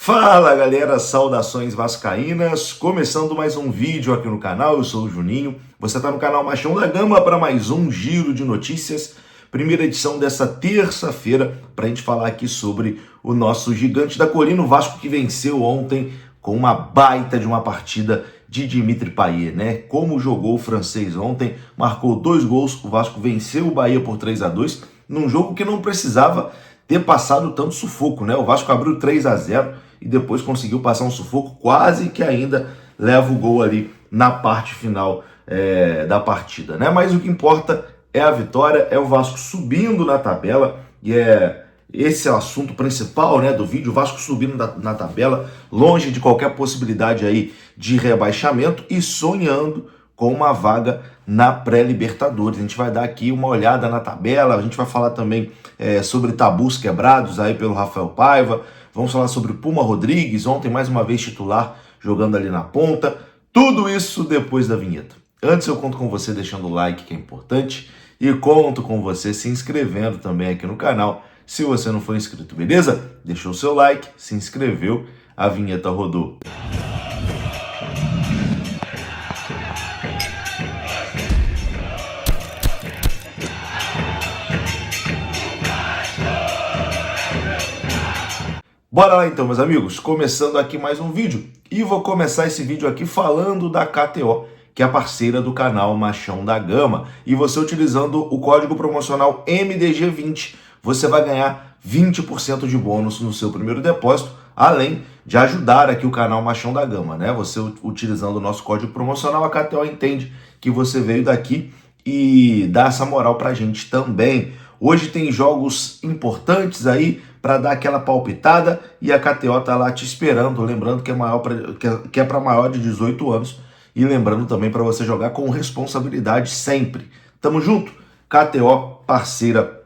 Fala galera, saudações vascaínas, começando mais um vídeo aqui no canal, eu sou o Juninho, você está no canal Machão da Gama para mais um giro de notícias, primeira edição dessa terça-feira, para a gente falar aqui sobre o nosso gigante da colina, o Vasco que venceu ontem com uma baita de uma partida de Dimitri Payet, né? Como jogou o francês ontem, marcou 2 gols, o Vasco venceu o Bahia por 3-2, num jogo que não precisava ter passado tanto sufoco, né? O Vasco abriu 3-0 e depois conseguiu passar um sufoco, quase que ainda leva o gol ali na parte final da partida, né? Mas o que importa é a vitória, é o Vasco subindo na tabela, e esse é o assunto principal, né, do vídeo, o Vasco subindo na tabela, longe de qualquer possibilidade aí de rebaixamento e sonhando com uma vaga na pré-Libertadores. A gente vai dar aqui uma olhada na tabela, a gente vai falar também sobre tabus quebrados aí pelo Rafael Paiva, vamos falar sobre o Puma Rodrigues, ontem mais uma vez titular, jogando ali na ponta, tudo isso depois da vinheta. Antes eu conto com você deixando o like, que é importante, e conto com você se inscrevendo também aqui no canal, se você não for inscrito, beleza? Deixou o seu like, se inscreveu, a vinheta rodou. Bora lá então, meus amigos, começando aqui mais um vídeo, e vou começar esse vídeo aqui falando da KTO, que é a parceira do canal Machão da Gama, e você utilizando o código promocional MDG20, você vai ganhar 20% de bônus no seu primeiro depósito, além de ajudar aqui o canal Machão da Gama, né? Você utilizando o nosso código promocional, a KTO entende que você veio daqui e dá essa moral pra gente também. Hoje tem jogos importantes aí para dar aquela palpitada e a KTO tá lá te esperando, lembrando que é para maior de 18 anos e lembrando também para você jogar com responsabilidade sempre. Tamo junto? KTO, parceira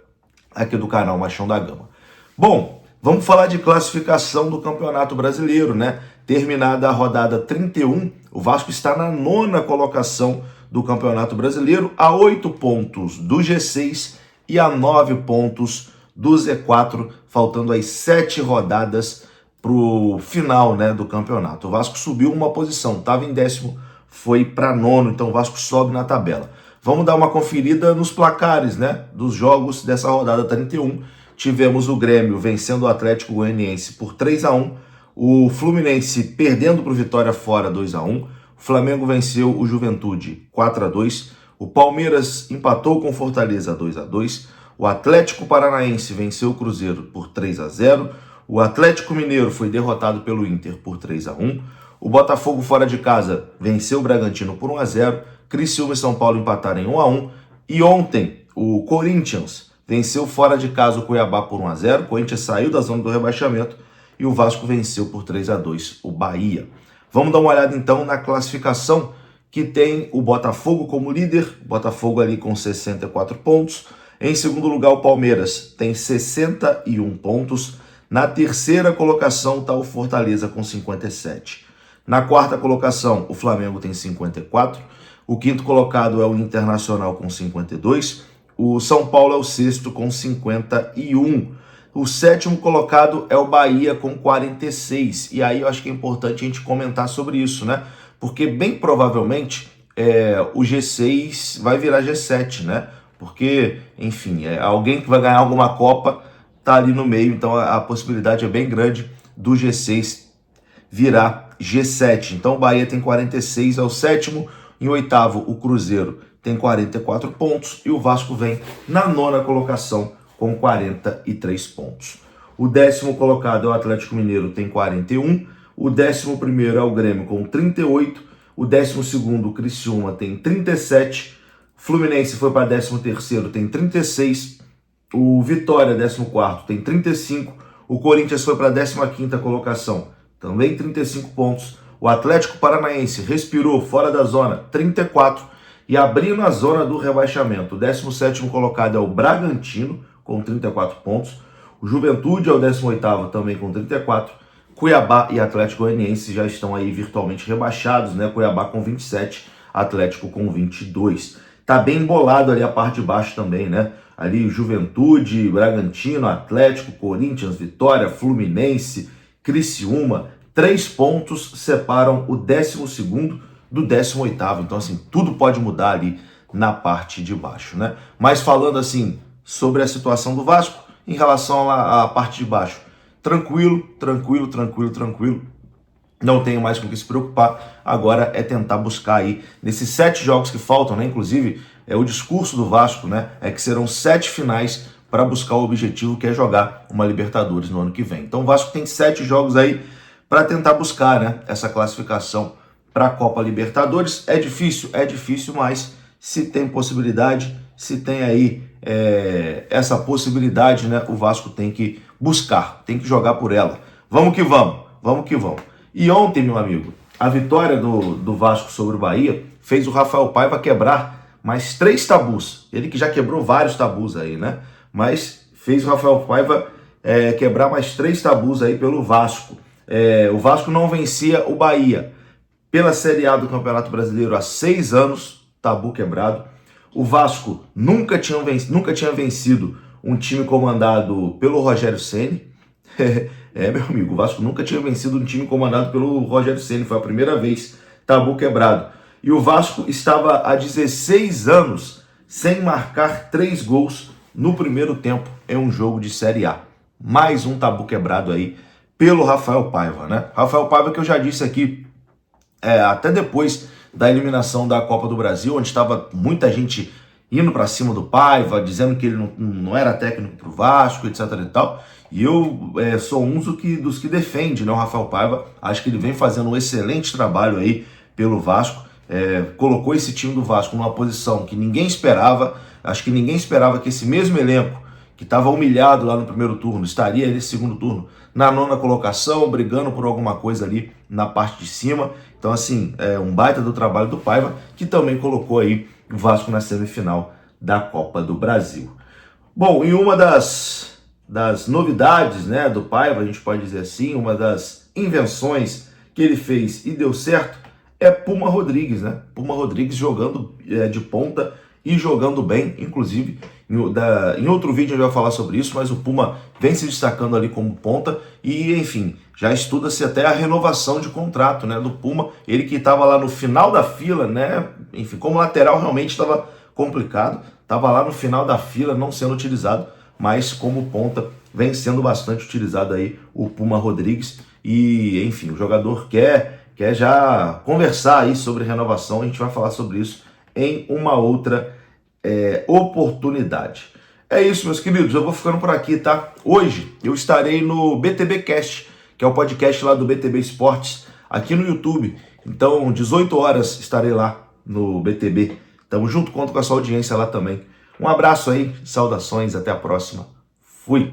aqui do canal Machão da Gama. Bom, vamos falar de classificação do Campeonato Brasileiro, né? Terminada a rodada 31, o Vasco está na 9ª colocação do Campeonato Brasileiro, a 8 pontos do G6 e a 9 pontos do Z4, faltando aí 7 rodadas para o final, né, do campeonato. O Vasco subiu uma posição, estava em 10º, foi para 9º, então o Vasco sobe na tabela. Vamos dar uma conferida nos placares, né, dos jogos dessa rodada 31. Tivemos o Grêmio vencendo o Atlético Goianiense por 3-1, o Fluminense perdendo para o Vitória fora 2-1, o Flamengo venceu o Juventude 4-2, o Palmeiras empatou com o Fortaleza 2-2, o Atlético Paranaense venceu o Cruzeiro por 3-0, o Atlético Mineiro foi derrotado pelo Inter por 3-1, o Botafogo fora de casa venceu o Bragantino por 1-0, Criciúma e São Paulo empataram em 1-1, e ontem o Corinthians venceu fora de casa o Cuiabá por 1-0, o Corinthians saiu da zona do rebaixamento e o Vasco venceu por 3-2 o Bahia. Vamos dar uma olhada então na classificação, que tem o Botafogo como líder, Botafogo ali com 64 pontos. Em segundo lugar, o Palmeiras tem 61 pontos. Na terceira colocação está o Fortaleza com 57. Na quarta colocação, o Flamengo tem 54. O quinto colocado é o Internacional com 52. O São Paulo é o sexto com 51. O sétimo colocado é o Bahia com 46. E aí eu acho que é importante a gente comentar sobre isso, né? Porque bem provavelmente o G6 vai virar G7, né? Porque, enfim, alguém que vai ganhar alguma Copa tá ali no meio, então a possibilidade é bem grande do G6 virar G7. Então o Bahia tem 46, é o sétimo. Em oitavo, o Cruzeiro tem 44 pontos e o Vasco vem na 9ª colocação com 43 pontos. O 10º colocado é o Atlético Mineiro, tem 41. O 11º é o Grêmio com 38. O 12º, o Criciúma, tem 37. Fluminense foi para 13º, tem 36. O Vitória, 14º, tem 35. O Corinthians foi para a 15ª colocação, também 35 pontos. O Atlético Paranaense respirou fora da zona, 34. E abrindo a zona do rebaixamento, o 17º colocado é o Bragantino, com 34 pontos. O Juventude é o 18º, também com 34. Cuiabá e Atlético Goianiense já estão aí virtualmente rebaixados, né? Cuiabá com 27, Atlético com 22. Tá bem embolado ali a parte de baixo também, né? Ali Juventude, Bragantino, Atlético, Corinthians, Vitória, Fluminense Criciúma, 3 pontos separam o 12º do 18º. Então, assim, tudo pode mudar ali na parte de baixo, né? Mas falando, assim, sobre a situação do Vasco, em relação à parte de baixo, tranquilo. Não tenho mais com o que se preocupar. Agora é tentar buscar aí, nesses 7 jogos que faltam, né? Inclusive, o discurso do Vasco, né? É que serão 7 finais para buscar o objetivo que é jogar uma Libertadores no ano que vem. Então o Vasco tem 7 jogos aí para tentar buscar, né, essa classificação para a Copa Libertadores. É difícil, mas se tem possibilidade, se tem aí essa possibilidade, né, o Vasco tem que buscar, tem que jogar por ela. Vamos que vamos. E ontem, meu amigo, a vitória do Vasco sobre o Bahia fez o Rafael Paiva quebrar mais 3 tabus. Ele que já quebrou vários tabus aí, né? Mas fez o Rafael Paiva quebrar mais 3 tabus aí pelo Vasco. O Vasco não vencia o Bahia pela Série A do Campeonato Brasileiro há 6 anos, tabu quebrado. O Vasco nunca tinha vencido um time comandado pelo Rogério Ceni. Meu amigo, o Vasco nunca tinha vencido um time comandado pelo Rogério Ceni, foi a primeira vez, tabu quebrado. E o Vasco estava há 16 anos sem marcar 3 gols no primeiro tempo em um jogo de Série A. Mais um tabu quebrado aí pelo Rafael Paiva, né? Rafael Paiva, que eu já disse aqui, até depois da eliminação da Copa do Brasil, onde estava muita gente indo para cima do Paiva, dizendo que ele não era técnico para o Vasco, etc e tal. E eu sou um dos que defende, né, o Rafael Paiva. Acho que ele vem fazendo um excelente trabalho aí pelo Vasco. Colocou esse time do Vasco numa posição que ninguém esperava. Acho que ninguém esperava que esse mesmo elenco, que estava humilhado lá no primeiro turno, estaria nesse segundo turno na 9ª colocação, brigando por alguma coisa ali na parte de cima. Então, assim, um baita do trabalho do Paiva, que também colocou aí o Vasco na semifinal da Copa do Brasil. Bom, e uma das novidades, né, do Paiva, a gente pode dizer assim, uma das invenções que ele fez e deu certo, é Puma Rodrigues, né? Puma Rodrigues jogando de ponta e jogando bem, inclusive em outro vídeo a gente vai falar sobre isso, mas o Puma vem se destacando ali como ponta e, enfim, já estuda-se até a renovação de contrato, né, do Puma. Ele que estava lá no final da fila, né, enfim, como lateral realmente estava complicado, estava lá no final da fila não sendo utilizado, mas como ponta vem sendo bastante utilizado aí o Puma Rodrigues e, enfim, o jogador quer já conversar aí sobre renovação, a gente vai falar sobre isso em uma outra oportunidade. É isso, meus queridos, eu vou ficando por aqui, tá? Hoje eu estarei no BTB Cast, que é o podcast lá do BTB Esportes, aqui no YouTube. Então, 18 horas estarei lá no BTB. Tamo junto, conto com a sua audiência lá também. Um abraço aí, saudações, até a próxima. Fui!